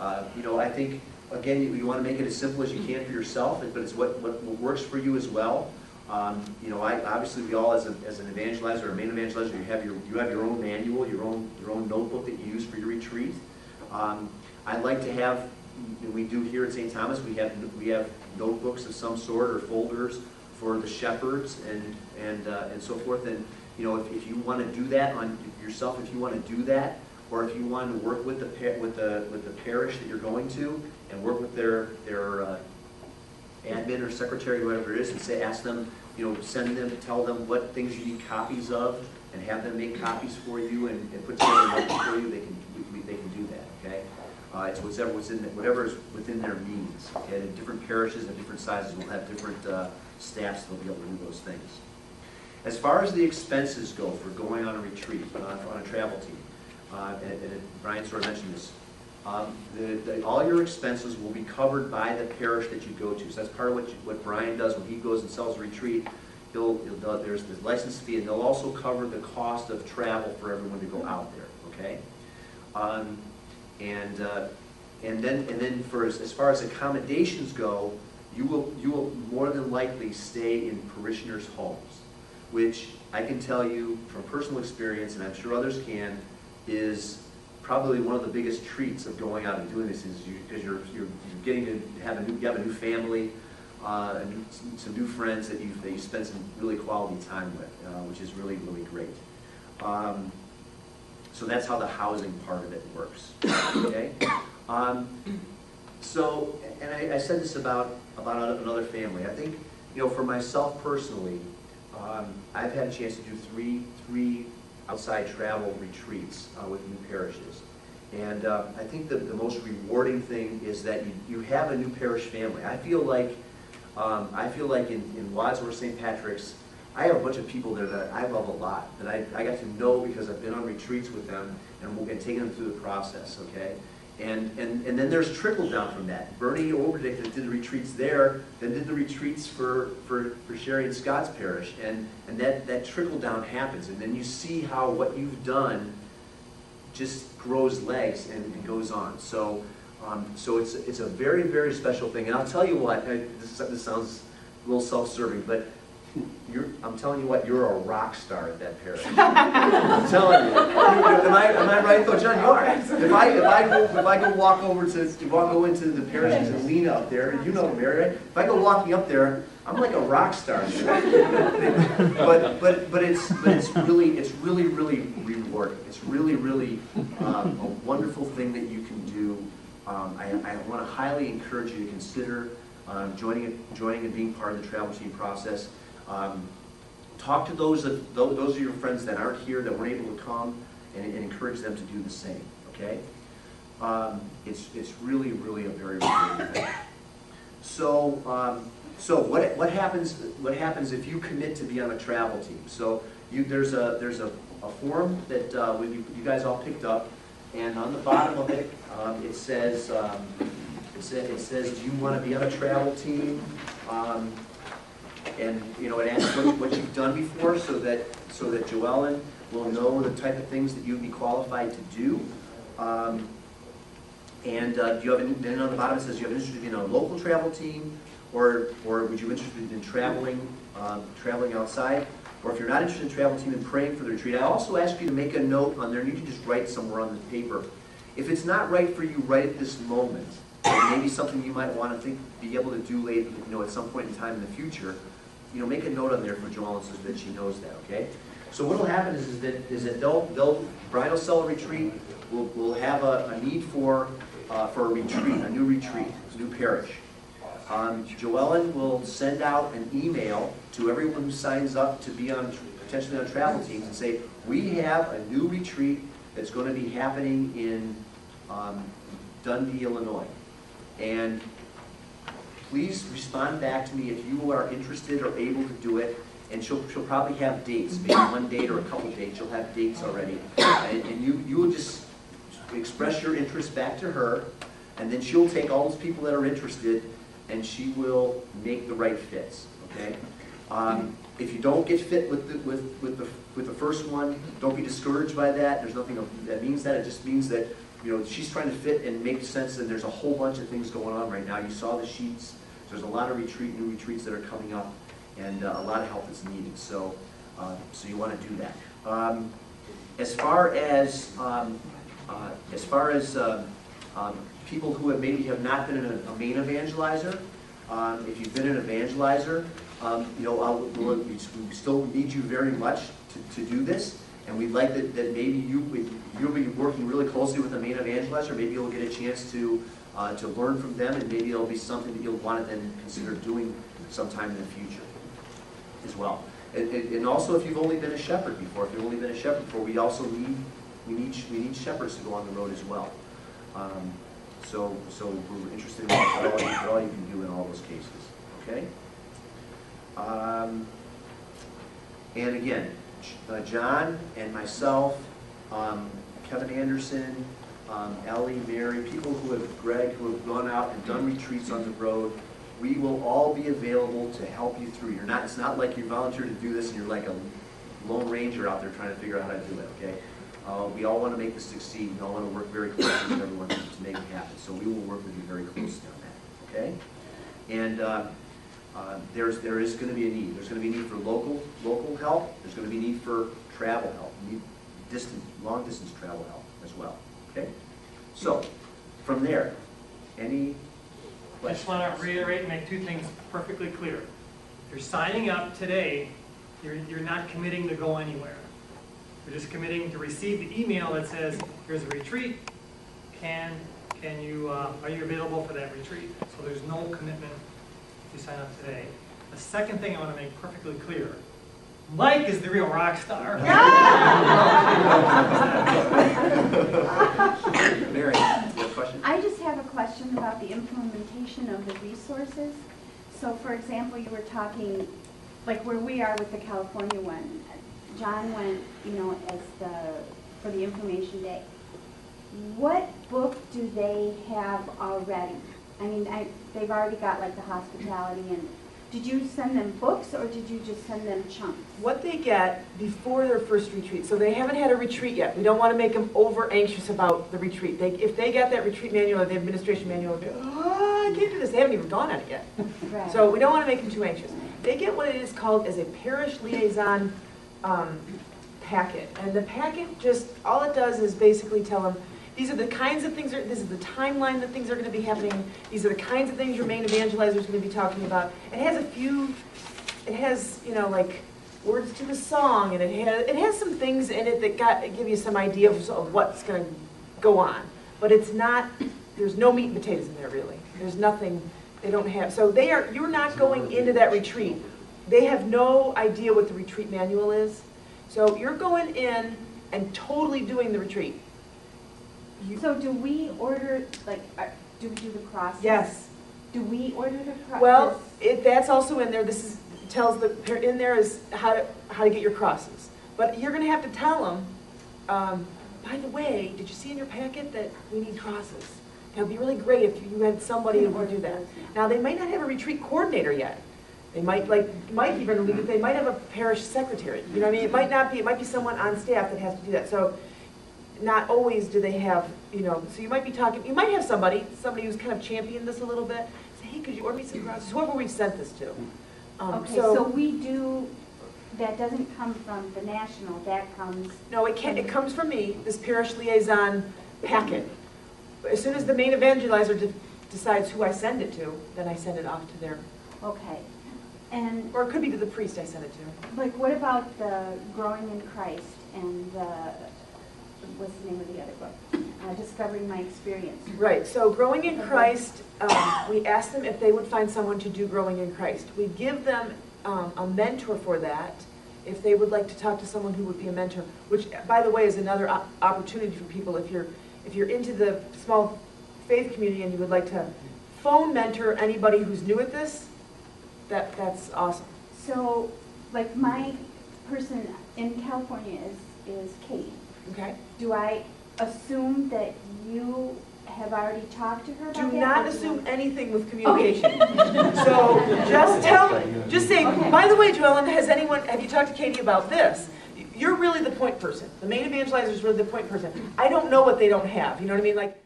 I think, again, you want to make it as simple as you can for yourself, but it's what works for you as well. Obviously we all, as an evangelizer or main evangelizer, you have your own manual, your own notebook that you use for your retreat. I'd like to have, we do here at St. Thomas, we have notebooks of some sort or folders for the shepherds and so forth. And if you want to do that on yourself, if you want to do that, or if you want to work with the parish that you're going to and work with their admin or secretary, whatever it is, and ask them, send them, tell them what things you need copies of, and have them make copies for you and put together notes for you. They can do that. Okay, it's whatever is within their means. Okay, and different parishes and different sizes will have different staffs that will be able to do those things. As far as the expenses go for going on a retreat on a travel team, and Brian sort of mentioned this. All your expenses will be covered by the parish that you go to. So that's part of what Brian does when he goes and sells a retreat. There's this license fee, and they'll also cover the cost of travel for everyone to go out there. Okay, and then for as far as accommodations go, you will more than likely stay in parishioners' homes, which I can tell you from personal experience, and I'm sure others can, is probably one of the biggest treats of going out and doing this, is because you're getting to have a new family, some new friends that you spend some really quality time with, which is really great. So that's how the housing part of it works. Okay. So, and I said this about another family. I think for myself personally, I've had a chance to do three outside travel retreats with new parishes. And I think the most rewarding thing is that you have a new parish family. I feel like in Wadsworth St. Patrick's, I have a bunch of people there that I love a lot, that I got to know because I've been on retreats with them and taken them through the process, okay? And then there's trickle down from that. Bernie Overdick, that did the retreats there, then did the retreats for Sherry and Scott's parish, and that trickle down happens, and then you see how what you've done just grows legs and goes on. So it's a very special thing. And I'll tell you what, this sounds a little self-serving, but I'm telling you what, you're a rock star at that parish. I'm telling you. Am I right though, John? You are. If I go go into the parishes and lean up there, and you know Mary, right? If I go walking up there, I'm like a rock star. but it's really rewarding. It's really a wonderful thing that you can do. I want to highly encourage you to consider joining and being part of the travel team process. Talk to those of your friends that aren't here, that weren't able to come, and encourage them to do the same. Okay, it's really a very rewarding thing. So what happens if you commit to be on a travel team? So there's a form that you guys all picked up, and on the bottom of it it says do you want to be on a travel team? And it asks what you've done before, so that Joellen will know the type of things that you'd be qualified to do. And then on the bottom it says, you have an interest in a local travel team, or would you be interested in traveling outside? Or if you're not interested in travel team and praying for the retreat, I also ask you to make a note on there, and you can just write somewhere on the paper. If it's not right for you right at this moment, maybe something you might want to be able to do later, at some point in time in the future, make a note on there for Joellen so that she knows that. Okay. So what will happen is that Brian will sell a retreat. We'll have a need for a retreat, a new parish. Joellen will send out an email to everyone who signs up to be potentially on travel teams and say, we have a new retreat that's going to be happening in Dundee, Illinois, and please respond back to me if you are interested or able to do it. And she'll probably have dates, maybe one date or a couple dates. She'll have dates already, and you will just express your interest back to her, and then she'll take all those people that are interested, and she will make the right fits. Okay. If you don't get fit with the first one, don't be discouraged by that. There's nothing that means that. It just means that she's trying to fit and make sense, and there's a whole bunch of things going on right now. You saw the sheets. There's a lot of new retreats that are coming up, and a lot of help is needed. So, so you want to do that. As far as people who maybe have not been a main evangelizer, if you've been an evangelizer, we still need you very much to do this, and we'd like that maybe you'll be working really closely with the main evangelizer. Maybe you'll get a chance to learn from them, and maybe it'll be something that you'll want to then consider doing sometime in the future as well. And also, if you've only been a shepherd before, we also need shepherds to go on the road as well. So we're interested in what all you can do in all those cases. Okay. And again, John and myself, Kevin Anderson, Ellie, Mary, Greg, who have gone out and done retreats on the road, we will all be available to help you through. It's not like you volunteer to do this and you're like a lone ranger out there trying to figure out how to do it, okay? We all want to make this succeed. We all want to work very closely with everyone to make it happen. So we will work with you very closely on that, okay? And there is going to be a need. There's going to be a need for local help. There's going to be a need for travel help. Long distance travel help as well, okay? So from there, any questions? I just want to reiterate and make two things perfectly clear. If you're signing up today, you're not committing to go anywhere. You're just committing to receive the email that says, here's a retreat, are you available for that retreat? So there's no commitment if you sign up today. The second thing I want to make perfectly clear, Mike is the real rock star. Mary, you have a question? I just have a question about the implementation of the resources. So for example, you were talking, like where we are with the California one, John went, for the information day. What book do they have already? I mean, they've already got like the hospitality, and did you send them books or did you just send them chunks? What they get before their first retreat, so they haven't had a retreat yet. We don't want to make them over anxious about the retreat. If they get that retreat manual or the administration manual, they'll go, oh, I can't do this. They haven't even gone on it yet. Right. So we don't want to make them too anxious. They get what it is called as a parish liaison packet. And the packet just, all it does is basically tell them, these are the kinds of things, this is the timeline that things are going to be happening, these are the kinds of things your main evangelizer is going to be talking about. It has like words to the song, and it has some things in it that give you some idea of what's going to go on. But it's not, there's no meat and potatoes in there really. There's nothing, they don't have, so you're not going into that retreat. They have no idea what the retreat manual is. So you're going in and totally doing the retreat. So do we order, do we do the crosses? Yes. Do we order the crosses? Well, that's also in there. In there is how to get your crosses. But you're going to have to tell them, by the way, did you see in your packet that we need crosses? It would be really great if you had somebody who would do that. Now, they might not have a retreat coordinator yet. They might, they might have a parish secretary. You know what I mean? It might be someone on staff that has to do that. So not always do they have, so you might be talking, you might have somebody who's kind of championed this a little bit. Say, hey, could you order me some crosses? Whoever we've sent this to. Okay, so we do, that doesn't come from the national, that comes... No, it comes from me, this parish liaison packet. As soon as the main evangelizer decides who I send it to, then I send it off to their... Okay. And or it could be to the priest I send it to. Like, what about the Growing in Christ and what's the name of the other book? Discovering My Experience. Right. So Growing in Christ, we asked them if they would find someone to do Growing in Christ. We give them a mentor for that if they would like to talk to someone who would be a mentor, which, by the way, is another opportunity for people. If you're into the small faith community and you would like to phone mentor anybody who's new at this, that's awesome. So, like, my person in California is Kate. Okay. Do I assume that you have already talked to her about that? Do not assume anything with communication. Okay. So just say, okay, by the way, Joellen, have you talked to Katie about this? You're really the point person. The main evangelizer is really the point person. I don't know what they don't have, you know what I mean? Like,